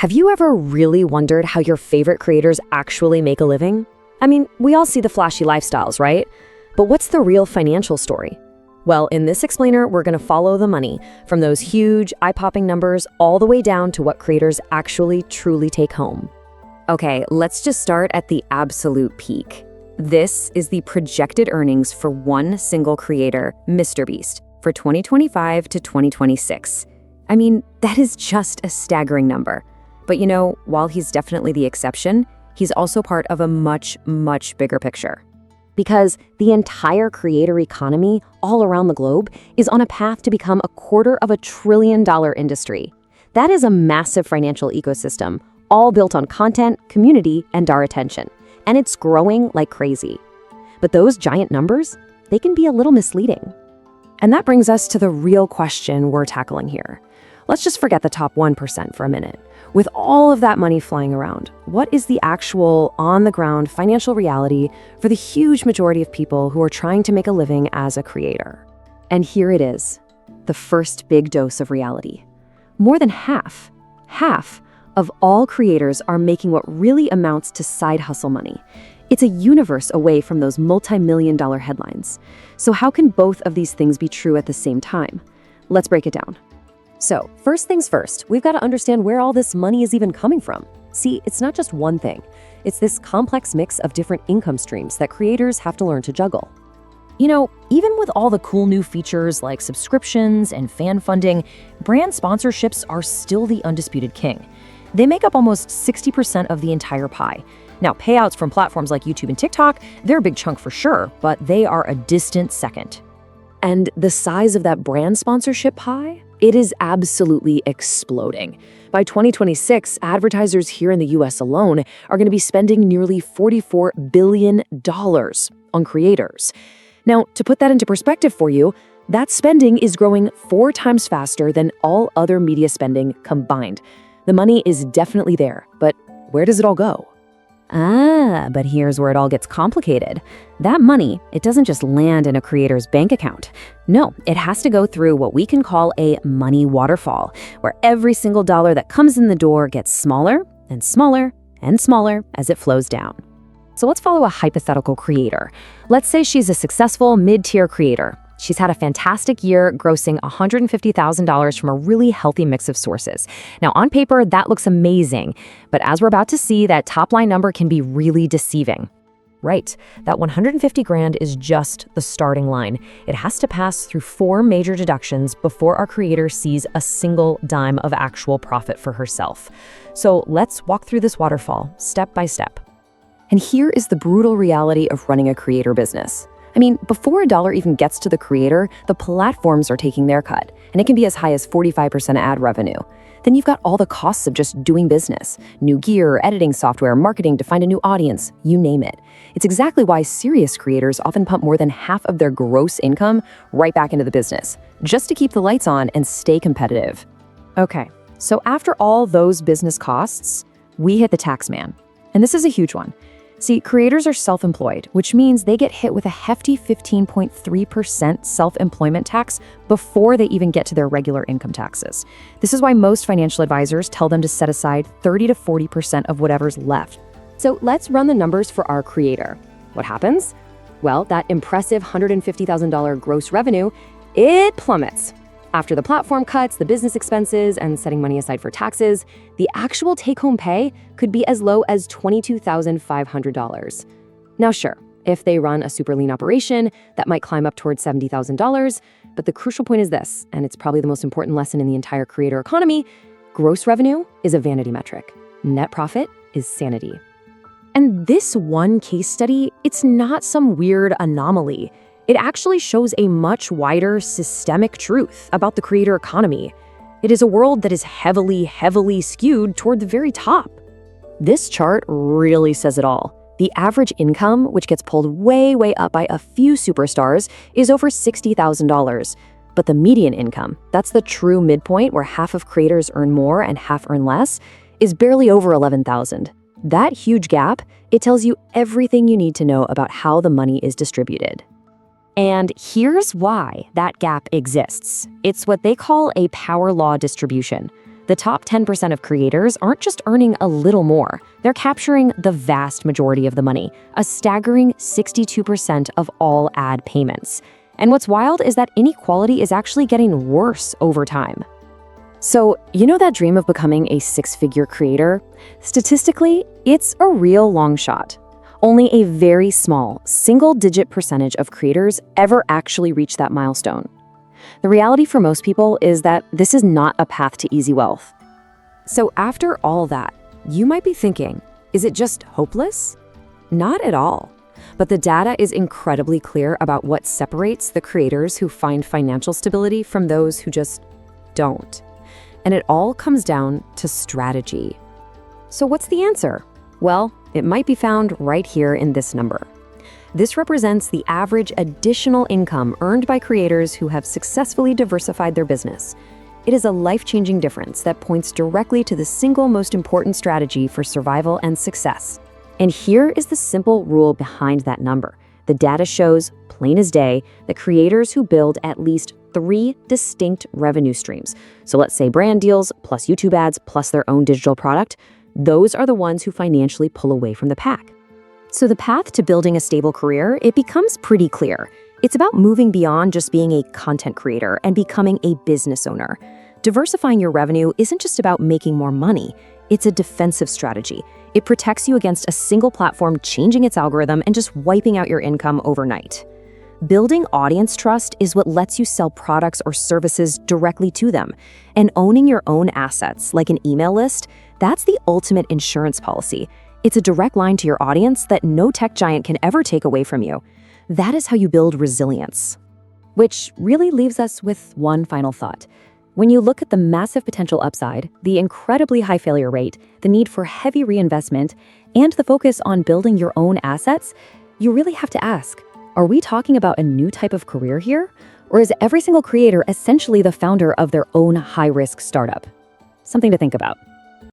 Have you ever really wondered how your favorite creators actually make a living? I mean, we all see the flashy lifestyles, right? But what's the real financial story? Well, in this explainer, we're going to follow the money from those huge, eye-popping numbers all the way down to what creators actually truly take home. Okay, let's just start at the absolute peak. This is the projected earnings for one single creator, MrBeast, for 2025 to 2026. I mean, that is just a staggering number. But you know, while he's definitely the exception, he's also part of a much, much bigger picture. Because the entire creator economy all around the globe is on a path to become a $250 billion industry. That is a massive financial ecosystem, all built on content, community, and our attention. And it's growing like crazy. But those giant numbers, they can be a little misleading. And that brings us to the real question we're tackling here. Let's just forget the top 1% for a minute. With all of that money flying around, what is the actual on-the-ground financial reality for the huge majority of people who are trying to make a living as a creator? And here it is, the first big dose of reality. More than half of all creators are making what really amounts to side hustle money. It's a universe away from those multi-million-dollar headlines. So how can both of these things be true at the same time? Let's break it down. So, first things first, we've got to understand where all this money is even coming from. See, it's not just one thing. It's this complex mix of different income streams that creators have to learn to juggle. You know, even with all the cool new features like subscriptions and fan funding, brand sponsorships are still the undisputed king. They make up almost 60% of the entire pie. Now, payouts from platforms like YouTube and TikTok, they're a big chunk for sure, but they are a distant second. And the size of that brand sponsorship pie? It is absolutely exploding. By 2026, advertisers here in the US alone are going to be spending nearly $44 billion on creators. Now, to put that into perspective for you, that spending is growing 4 times faster than all other media spending combined. The money is definitely there, but where does it all go? But here's where it all gets complicated. That money, it doesn't just land in a creator's bank account. No, it has to go through what we can call a money waterfall, where every single dollar that comes in the door gets smaller and smaller and smaller as it flows down. So let's follow a hypothetical creator. Let's say she's a successful mid-tier creator. She's had a fantastic year, grossing $150,000 from a really healthy mix of sources. Now, on paper, that looks amazing, but as we're about to see, that top-line number can be really deceiving. Right, that 150 grand is just the starting line. It has to pass through 4 major deductions before our creator sees a single dime of actual profit for herself. So let's walk through this waterfall, step by step. And here is the brutal reality of running a creator business. I mean, before a dollar even gets to the creator, the platforms are taking their cut, and it can be as high as 45% ad revenue. Then you've got all the costs of just doing business, new gear, editing software, marketing to find a new audience, you name it. It's exactly why serious creators often pump more than half of their gross income right back into the business, just to keep the lights on and stay competitive. Okay, so after all those business costs, we hit the tax man. And this is a huge one. See, creators are self-employed, which means they get hit with a hefty 15.3% self-employment tax before they even get to their regular income taxes. This is why most financial advisors tell them to set aside 30 to 40% of whatever's left. So let's run the numbers for our creator. What happens? Well, that impressive $150,000 gross revenue, it plummets. After the platform cuts, the business expenses, and setting money aside for taxes, the actual take-home pay could be as low as $22,500. Now sure, if they run a super lean operation, that might climb up towards $70,000, but the crucial point is this, and it's probably the most important lesson in the entire creator economy: gross revenue is a vanity metric. Net profit is sanity. And this one case study, it's not some weird anomaly. It actually shows a much wider systemic truth about the creator economy. It is a world that is heavily, heavily skewed toward the very top. This chart really says it all. The average income, which gets pulled way, way up by a few superstars, is over $60,000. But the median income, that's the true midpoint where half of creators earn more and half earn less, is barely over $11,000. That huge gap, it tells you everything you need to know about how the money is distributed. And here's why that gap exists. It's what they call a power law distribution. The top 10% of creators aren't just earning a little more, they're capturing the vast majority of the money, a staggering 62% of all ad payments. And what's wild is that inequality is actually getting worse over time. So, you know that dream of becoming a six-figure creator? Statistically, it's a real long shot. Only a very small, single-digit percentage of creators ever actually reach that milestone. The reality for most people is that this is not a path to easy wealth. So after all that, you might be thinking, is it just hopeless? Not at all. But the data is incredibly clear about what separates the creators who find financial stability from those who just don't. And it all comes down to strategy. So what's the answer? Well, it might be found right here in this number. This represents the average additional income earned by creators who have successfully diversified their business. It is a life-changing difference that points directly to the single most important strategy for survival and success. And here is the simple rule behind that number. The data shows, plain as day, that creators who build at least 3 distinct revenue streams, so let's say brand deals, plus YouTube ads, plus their own digital product, those are the ones who financially pull away from the pack. So the path to building a stable career, it becomes pretty clear. It's about moving beyond just being a content creator and becoming a business owner. Diversifying your revenue isn't just about making more money. It's a defensive strategy. It protects you against a single platform changing its algorithm and just wiping out your income overnight. Building audience trust is what lets you sell products or services directly to them. And owning your own assets, like an email list, that's the ultimate insurance policy. It's a direct line to your audience that no tech giant can ever take away from you. That is how you build resilience. Which really leaves us with one final thought. When you look at the massive potential upside, the incredibly high failure rate, the need for heavy reinvestment, and the focus on building your own assets, you really have to ask, are we talking about a new type of career here? Or is every single creator essentially the founder of their own high-risk startup? Something to think about.